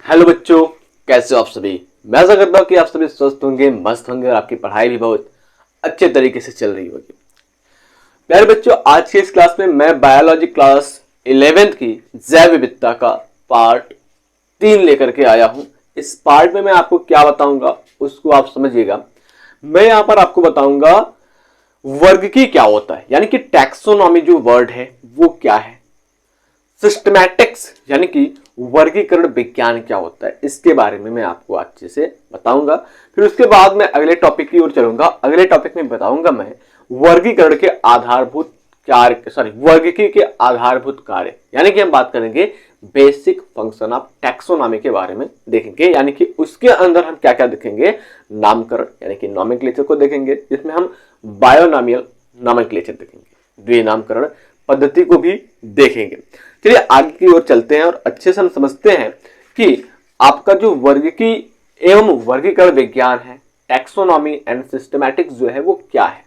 Hello बच्चों, कैसे हो आप सभी। मैं आशा करता हूँ कि आप सभी स्वस्थ होंगे, मस्त होंगे और आपकी पढ़ाई भी बहुत अच्छे तरीके से चल रही होगी। प्यारे बच्चों, आज की इस क्लास में मैं बायोलॉजी क्लास 11th की जैव विविधता का पार्ट 3 लेकर के आया हूँ। इस पार्ट में मैं आपको क्या बताऊंगा उसको आप समझिएगा। मैं यहाँ पर आपको बताऊंगा वर्गीकी क्या होता है, यानी कि टैक्सोनॉमी जो वर्ड है वो क्या है, सिस्टमैटिक्स यानी कि वर्गीकरण विज्ञान क्या होता है, इसके बारे में मैं आपको अच्छे से बताऊंगा। फिर उसके बाद मैं अगले टॉपिक की ओर चलूंगा। अगले टॉपिक में बताऊंगा मैं वर्गीकरण के आधारभूत कार्य, वर्गीकी के आधारभूत कार्य, यानी कि हम बात करेंगे बेसिक फंक्शन ऑफ टैक्सोनॉमी के बारे में देखेंगे, यानी कि उसके अंदर हम क्या क्या देखेंगे, नामकरण यानी कि नॉमेनक्लेचर को देखेंगे, जिसमें हम बायोनॉमियल नॉमेनक्लेचर देखेंगे, द्विनामकरण पद्धति को भी देखेंगे। चलिए आगे की ओर चलते हैं और अच्छे से हम समझते हैं कि आपका जो वर्गीकी एवं वर्गीकरण विज्ञान है, टैक्सोनॉमी एंड सिस्टमैटिक्स जो है वो क्या है।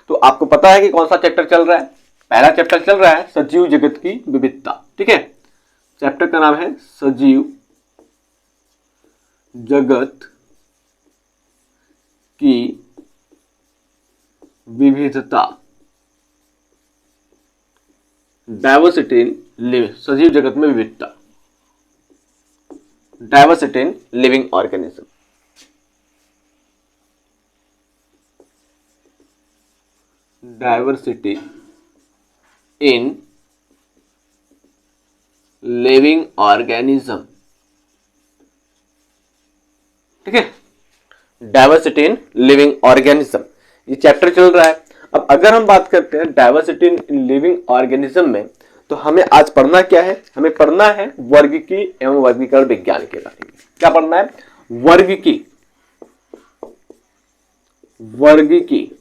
तो आपको पता है कि कौन सा चैप्टर चल रहा है। पहला चैप्टर चल रहा है सजीव जगत की विविधता। ठीक है, चैप्टर का नाम है सजीव जगत की विविधता, डाइवर्सिटी इन लिविंग, सजीव जगत में विविधता, diversity in living organism. Diversity in living organism. ठीक है, डाइवर्सिटी इन लिविंग ऑर्गेनिज्म ये चैप्टर चल रहा है। अब अगर हम बात करते हैं डाइवर्सिटी इन लिविंग ऑर्गेनिज्म में, तो हमें आज पढ़ना क्या है, हमें पढ़ना है वर्गीकी एवं वर्गीकरण विज्ञान के बारे में। क्या पढ़ना है, वर्गीकी, वर्गीकी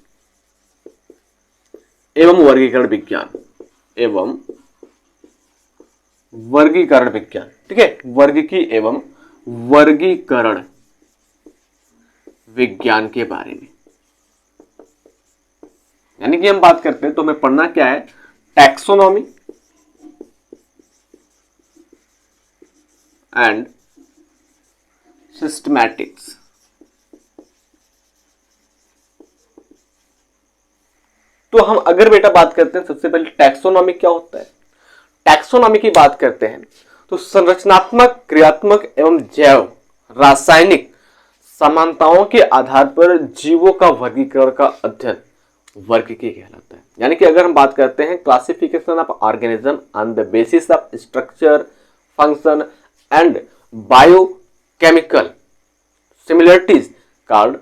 एवं वर्गीकरण विज्ञान, एवं वर्गीकरण विज्ञान। ठीक है, वर्गीकी एवं वर्गीकरण विज्ञान के बारे में, यानी कि हम बात करते हैं तो हमें पढ़ना क्या है, टैक्सोनॉमी एंड सिस्टमैटिक्स। तो हम अगर बेटा बात करते हैं सबसे पहले टैक्सोनॉमी क्या होता है। टैक्सोनॉमी की बात करते हैं तो संरचनात्मक, क्रियात्मक एवं जैव रासायनिक समानताओं के आधार पर जीवों का वर्गीकरण का अध्ययन वर्गीकी कहलाता है। यानी कि अगर हम बात करते हैं classification of organism on the basis of structure, function and biochemical similarities called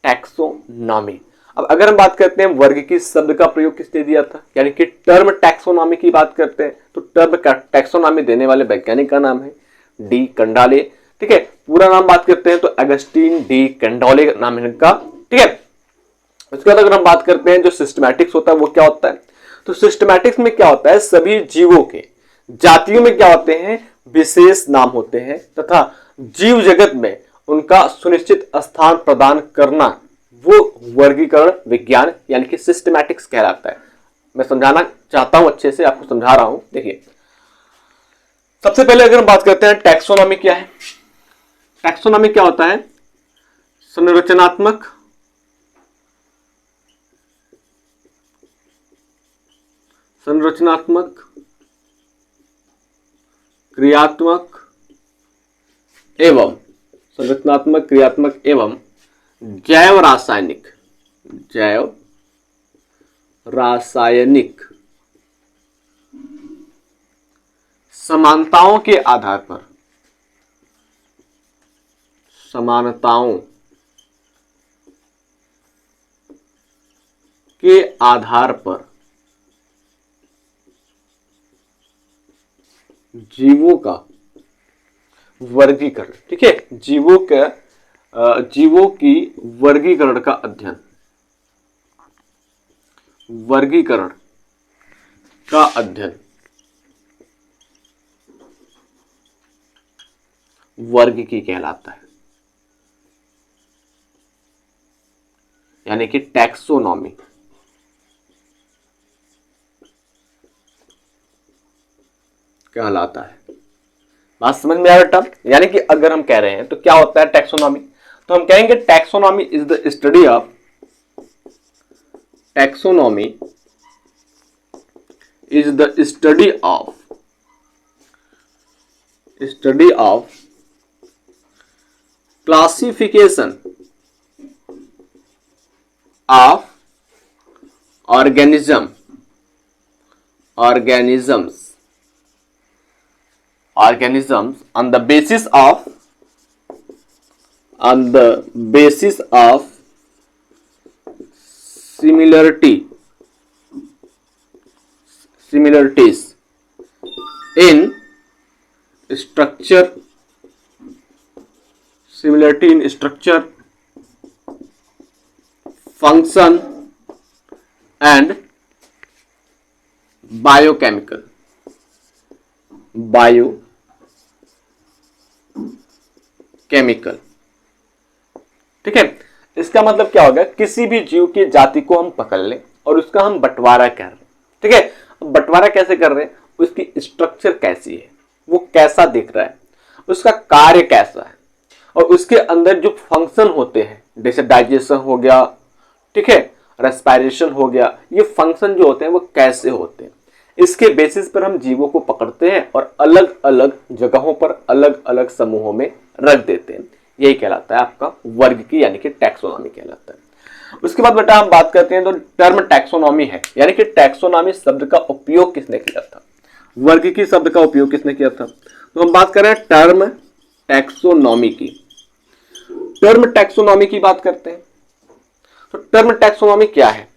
taxonomy. अब अगर हम बात करते हैं वर्गीकी शब्द का प्रयोग किसने दिया था, यानी कि टर्म टैक्सोनॉमी की बात करते हैं तो टर्म टैक्सोनॉमी देने वाले वैज्ञानिक का नाम है डी कंडाले। ठीक है, पूरा नाम बात करते हैं तो अगस्टीन डी कंडोले नाम है इनका। ठीक है, उसके बाद अगर हम बात करते हैं जो सिस्टमैटिक्स होता है वो क्या होता है, तो सिस्टमैटिक्स में क्या होता है, सभी जीवों के जातियों में क्या होते हैं, विशेष नाम होते हैं तथा जीव जगत में उनका सुनिश्चित स्थान प्रदान करना, वो वर्गीकरण विज्ञान यानी कि सिस्टमैटिक्स कहलाता है। मैं समझाना चाहता हूं, अच्छे से आपको समझा रहा हूं। देखिए सबसे पहले अगर हम बात करते हैं टैक्सोनॉमी क्या है। टैक्सोनॉमी क्या होता है, संरचनात्मक, संरचनात्मक, क्रियात्मक एवं संरचनात्मक, क्रियात्मक एवं जैव रासायनिक, जैव रासायनिक समानताओं के आधार पर, समानताओं के आधार पर जीवों का वर्गीकरण। ठीक है, जीवों की वर्गीकरण का अध्ययन, वर्गीकरण का अध्ययन वर्गीकी कहलाता है, यानी कि टैक्सोनॉमी। कहलाता है। बात समझ में आया बेटा? यानी कि अगर हम कह रहे हैं तो क्या होता है टैक्सोनॉमी, तो हम कहेंगे taxonomy is the study of, taxonomy is the study of classification of organisms on the basis of similarities in structure, function and biochemical, ठीक है। इसका मतलब क्या होगा, किसी भी जीव की जाति को हम पकड़ लें और उसका हम बंटवारा कर रहे हैं, ठीक है। अब बंटवारा कैसे कर रहे हैं, उसकी स्ट्रक्चर कैसी है, वो कैसा दिख रहा है, उसका कार्य कैसा है, और उसके अंदर जो फंक्शन होते हैं जैसे डाइजेशन हो गया, ठीक है, रेस्पिरेशन हो गया, ये फंक्शन जो होते हैं वो कैसे होते हैं, इसके बेसिस पर हम जीवों को पकड़ते हैं और अलग अलग जगहों पर अलग अलग समूहों में रख देते हैं। यही कहलाता है आपका वर्ग की, यानी कि टैक्सोनॉमी कहलाता है। उसके बाद बेटा हम बात करते हैं तो टर्म टैक्सोनॉमी है, यानी कि टैक्सोनॉमी शब्द का उपयोग किसने किया था, वर्ग की शब्द का उपयोग किसने किया था। तो हम बात कर रहे हैं टर्म टैक्सोनॉमी की। टर्म टैक्सोनॉमी की बात करते हैं तो टर्म टैक्सोनॉमी क्या है,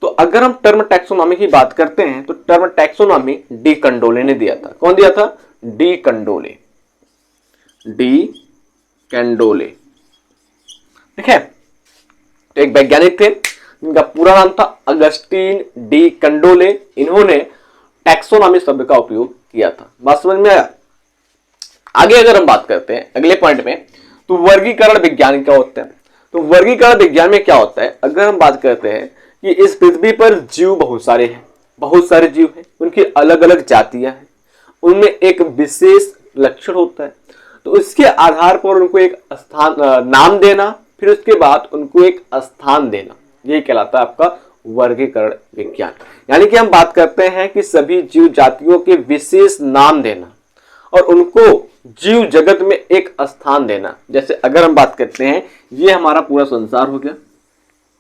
तो अगर हम टर्म टैक्सोनॉमी की बात करते हैं तो टर्म टैक्सोनॉमी डी कंडोले ने दिया था। कौन दिया था, डी कंडोले, ठीक है। तो एक वैज्ञानिक थे जिनका पूरा नाम था अगस्टीन डी कंडोले, इन्होंने टैक्सोनॉमी शब्द का उपयोग किया था। बात समझ में आया? आगे अगर हम बात करते हैं अगले पॉइंट में, तो वर्गीकरण विज्ञान क्या होता है। तो वर्गीकरण विज्ञान में क्या होता है, अगर हम बात करते हैं कि इस पृथ्वी पर जीव बहुत सारे हैं, बहुत सारे जीव हैं, उनकी अलग अलग जातियां हैं, उनमें एक विशेष लक्षण होता है, तो उसके आधार पर उनको एक स्थान नाम देना, फिर उसके बाद उनको एक स्थान देना, यही कहलाता है आपका वर्गीकरण विज्ञान। यानी कि हम बात करते हैं कि सभी जीव जातियों के विशेष नाम देना और उनको जीव जगत में एक स्थान देना। जैसे अगर हम बात करते हैं, ये हमारा पूरा संसार हो गया,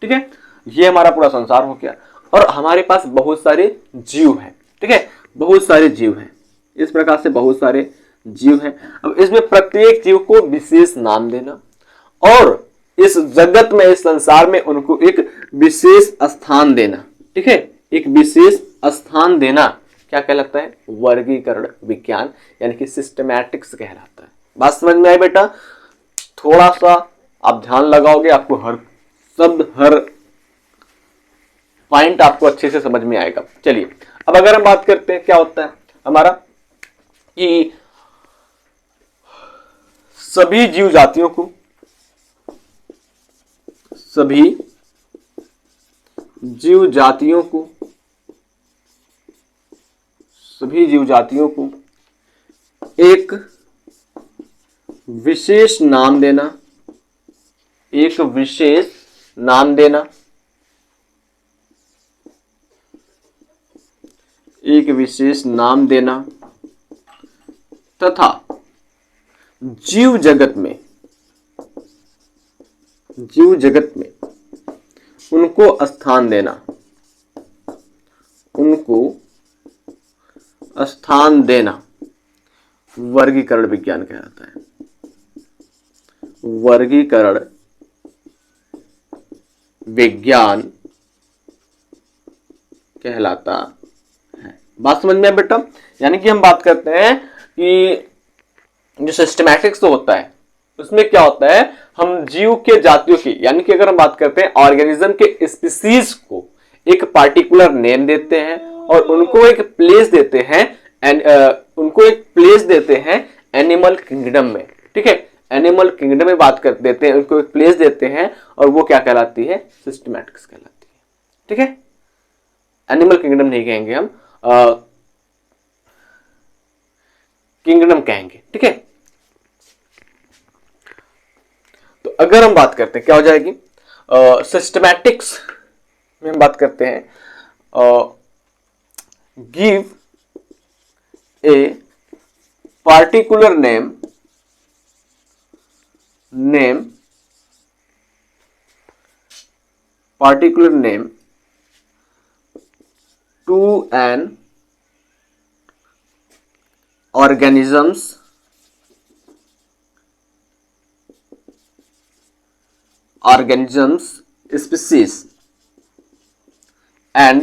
ठीक है, ये हमारा पूरा संसार हो गया और हमारे पास बहुत सारे जीव हैं, ठीक है, बहुत सारे जीव हैं, इस प्रकार से बहुत सारे जीव हैं। अब इसमें प्रत्येक जीव को विशेष नाम देना और इस जगत में, इस संसार में उनको एक विशेष स्थान देना, ठीक है, एक विशेष स्थान देना क्या कहलाता है, वर्गीकरण विज्ञान, यानी कि सिस्टमैटिक्स कहलाता है। बात समझ में आई बेटा? थोड़ा सा आप ध्यान लगाओगे, आपको हर शब्द, हर पॉइंट आपको अच्छे से समझ में आएगा। चलिए अब अगर हम बात करते हैं क्या होता है हमारा, कि सभी जीव जातियों को, सभी जीव जातियों को एक विशेष नाम देना, एक विशेष नाम देना, एक विशेष नाम देना तथा जीव जगत में उनको स्थान देना, उनको स्थान देना वर्गीकरण विज्ञान कहलाता है, वर्गीकरण विज्ञान कहलाता है। बात समझ में आया बेटा? यानी कि हम बात करते हैं कि जो सिस्टमैटिक्स होता है उसमें क्या होता है, हम जीव के जातियों की, यानी कि अगर हम बात करते हैं ऑर्गेनिज्म के स्पीसीज को एक पार्टिकुलर नेम देते हैं और उनको एक प्लेस देते हैं, उनको एक प्लेस देते हैं एनिमल किंगडम में, ठीक है, एनिमल किंगडम में बात कर देते हैं, उनको एक प्लेस देते हैं और वो क्या कहलाती है, सिस्टमैटिक्स कहलाती है, ठीक है। एनिमल किंगडम नहीं कहेंगे हम, किंगडम कहेंगे। ठीक है, तो अगर हम बात करते हैं क्या हो जाएगी, सिस्टमैटिक्स में हम बात करते हैं, give a particular name to an organisms species and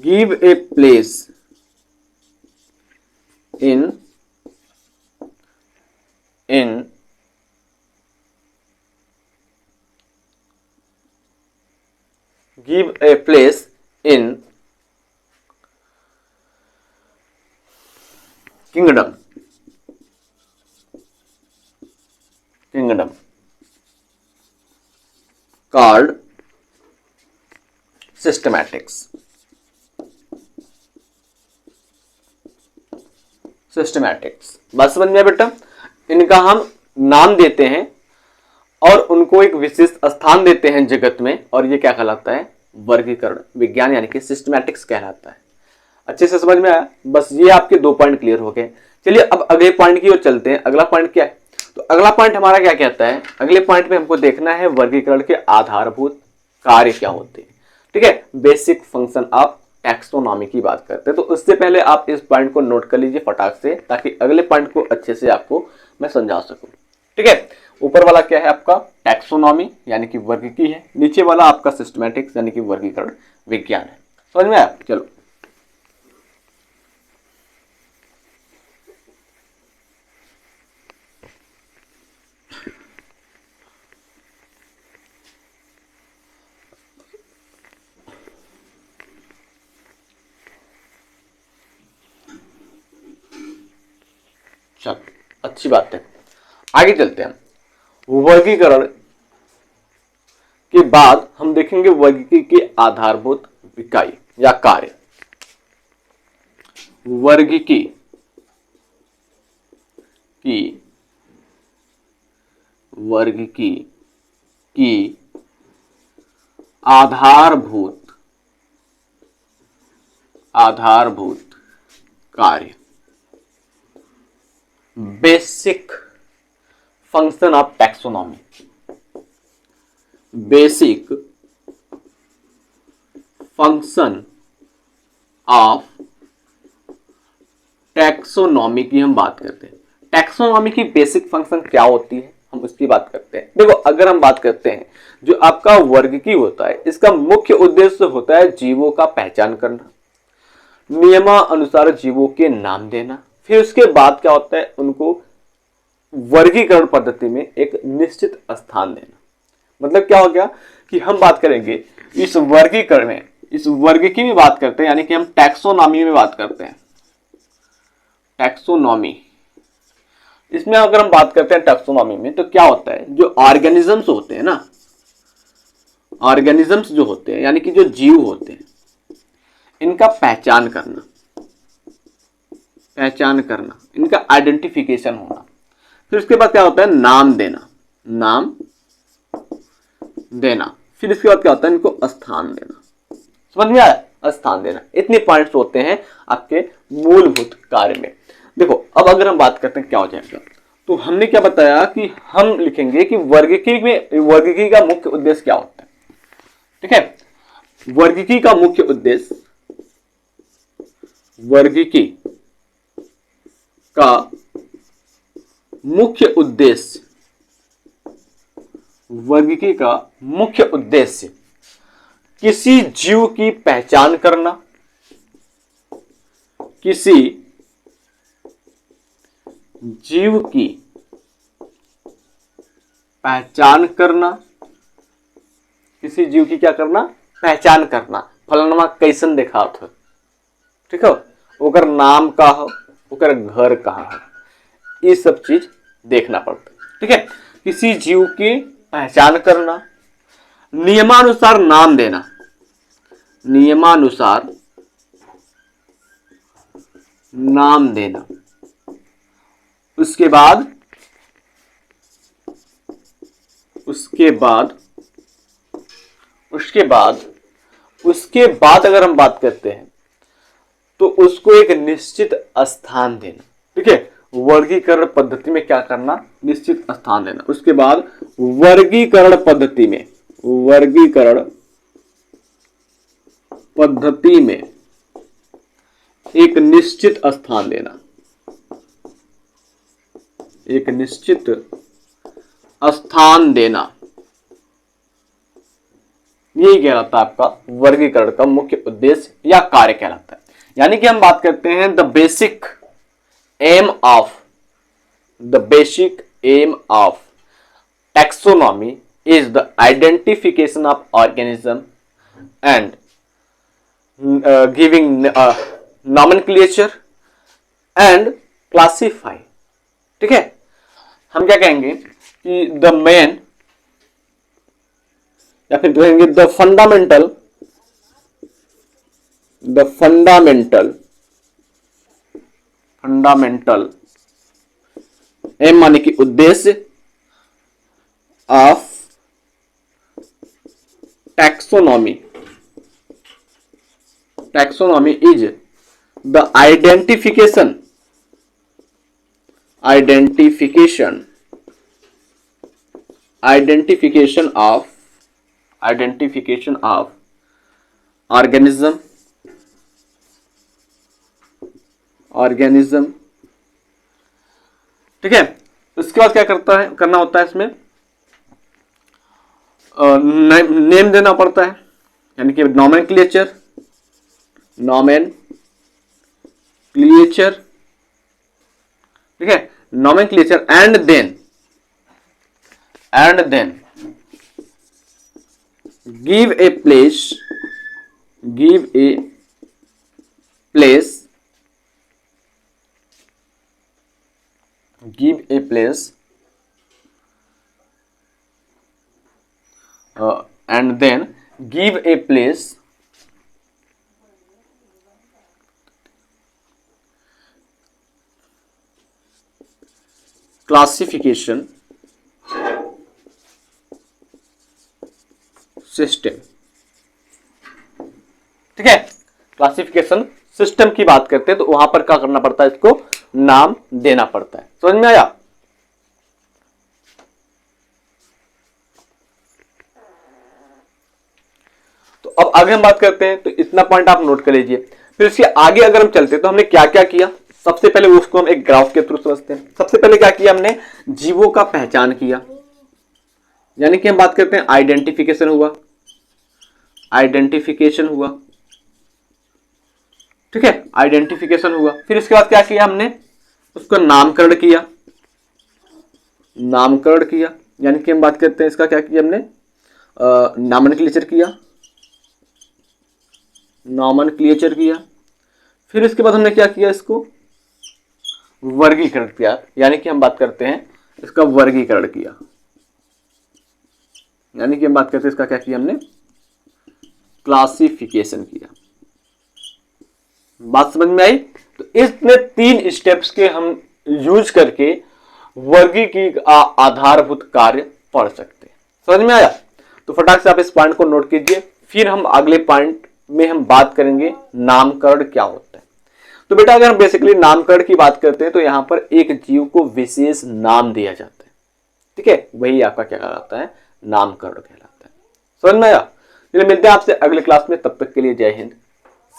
give a place in kingdom called systematics। बात समझ में आया बेटा? इनका हम नाम देते हैं और उनको एक विशेष स्थान देते हैं जगत में, और ये क्या कहलाता है, वर्गीकरण विज्ञान यानी कि सिस्टमैटिक्स कहलाता है। अच्छे से समझ में आया? बस ये आपके 2 पॉइंट क्लियर हो गए। चलिए अब अगले पॉइंट की ओर चलते हैं। अगला पॉइंट क्या है? तो अगला पॉइंट हमारा क्या कहता है, अगले पॉइंट में हमको देखना है वर्गीकरण के आधारभूत कार्य क्या होते हैं। ठीक है, बेसिक फंक्शन ऑफ टैक्सोनॉमी की बात करते हैं। तो उससे पहले आप इस पॉइंट को नोट कर लीजिए फटाक से, ताकि अगले पॉइंट को अच्छे से आपको मैं समझा सकूं। ठीक है, ऊपर वाला क्या है आपका, टैक्सोनॉमी यानी कि वर्गीकी है, नीचे वाला आपका सिस्टमैटिक्स यानी कि वर्गीकरण विज्ञान है। समझ में आया? चलो चल, अच्छी बात है, आगे चलते हैं। वर्गीकरण के बाद हम देखेंगे वर्गीकी के आधारभूत इकाई या कार्य। वर्गीकी की आधारभूत कार्य, basic function of taxonomy. Basic function of taxonomy की हम बात करते हैं। टैक्सोनॉमी की बेसिक फंक्शन क्या होती है, हम उसकी बात करते हैं। देखो, अगर हम बात करते हैं जो आपका वर्गीकी होता है, इसका मुख्य उद्देश्य होता है जीवों का पहचान करना, नियमानुसार जीवों के नाम देना, फिर उसके बाद क्या होता है, उनको वर्गीकरण पद्धति में एक निश्चित स्थान देना। मतलब क्या हो गया कि हम बात करेंगे इस वर्गीकरण में, इस वर्गीकी में बात करते हैं, यानी कि हम टैक्सोनॉमी में बात करते हैं। टैक्सोनॉमी, इसमें अगर हम बात करते हैं टैक्सोनॉमी में, तो क्या होता है, जो ऑर्गेनिजम्स होते हैं ना, ऑर्गेनिजम्स जो होते हैं यानी कि जो जीव होते हैं, इनका पहचान करना, इनका आइडेंटिफिकेशन होना, फिर उसके बाद क्या होता है, नाम देना, फिर इसके बाद क्या होता है, इनको स्थान देना। समझ में आया? स्थान देना, इतने पॉइंट्स होते हैं आपके मूलभूत कार्य में। देखो, अब अगर हम बात करते हैं क्या हो जाएगा, तो हमने क्या बताया कि हम लिखेंगे कि वर्गीकी का मुख्य उद्देश्य क्या होता है। ठीक है, वर्गीकी का मुख्य उद्देश्य, वर्गीकी का मुख्य उद्देश्य किसी जीव की पहचान करना, किसी जीव की क्या करना, पहचान करना। फलाना कैसन देखा था, ठीक है, ओकर नाम का हो, ओकर घर कहाँ है, ये सब चीज देखना पड़ता है। ठीक है, किसी जीव की पहचान करना, नियमानुसार नाम देना, नाम देना। उसके बाद अगर हम बात करते हैं तो उसको एक निश्चित स्थान देना। ठीक है, वर्गीकरण पद्धति में क्या करना, निश्चित स्थान देना। उसके बाद वर्गीकरण पद्धति में एक निश्चित स्थान देना, एक निश्चित स्थान देना। यही कहलाता है आपका वर्गीकरण का मुख्य उद्देश्य या कार्य कहलाता है। यानी कि हम बात करते हैं the basic aim of taxonomy is the identification of organism and giving nomenclature and classify. ठीक है, हम क्या कहेंगे कि द मेन या फिर कहेंगे द फंडामेंटल एम माने कि उद्देश्य of taxonomy is the identification of organism ठीक है। उसके बाद क्या करना होता है इसमें नेम देना पड़ता है, यानी कि नॉमेनक्लेचर ठीक है, nomenclature and then give a place and then give a place classification system. ठीक है, क्लासिफिकेशन सिस्टम की बात करते हैं तो वहां पर क्या करना पड़ता है, इसको नाम देना पड़ता है। समझ में आया? तो अब आगे हम बात करते हैं, तो इतना पॉइंट आप नोट कर लीजिए। फिर इसके आगे अगर हम चलते हैं तो हमने क्या क्या किया, सबसे पहले उसको हम एक ग्राफ के थ्रू समझते हैं। सबसे पहले क्या किया हमने, जीवों का पहचान किया, यानी कि हम बात करते हैं आइडेंटिफिकेशन हुआ। ठीक है, आइडेंटिफिकेशन हुआ। फिर इसके बाद क्या किया हमने, उसको नामकरण किया, यानी कि हम बात करते हैं इसका क्या किया हमने, नॉमेनक्लेचर किया। फिर इसके बाद हमने क्या किया, इसको वर्गीकरण किया, यानी कि हम बात करते हैं इसका वर्गीकरण किया, यानी कि हम बात करते हैं इसका क्या किया हमने, क्लासिफिकेशन किया। बात समझ में आई? तो इसने 3 स्टेप्स के हम यूज करके वर्गी की आधारभूत कार्य पढ़ सकते हैं। समझ में आया? तो फटाक से आप इस पॉइंट को नोट कीजिए। फिर हम अगले पॉइंट में हम बात करेंगे नामकरण क्या होता है। तो बेटा अगर हम बेसिकली नामकरण की बात करते हैं तो यहां पर एक जीव को विशेष नाम दिया जाता है। ठीक है, वही आपका क्या कहलाता है, नामकरण कहलाता है। समझ में आया? चलिए मिलते हैं आपसे अगले क्लास में, तब तक के लिए जय हिंद,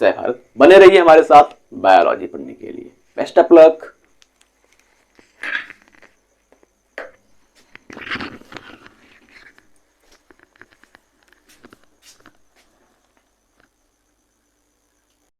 जय भारत। बने रहिए हमारे साथ बायोलॉजी पढ़ने के लिए। Best of luck.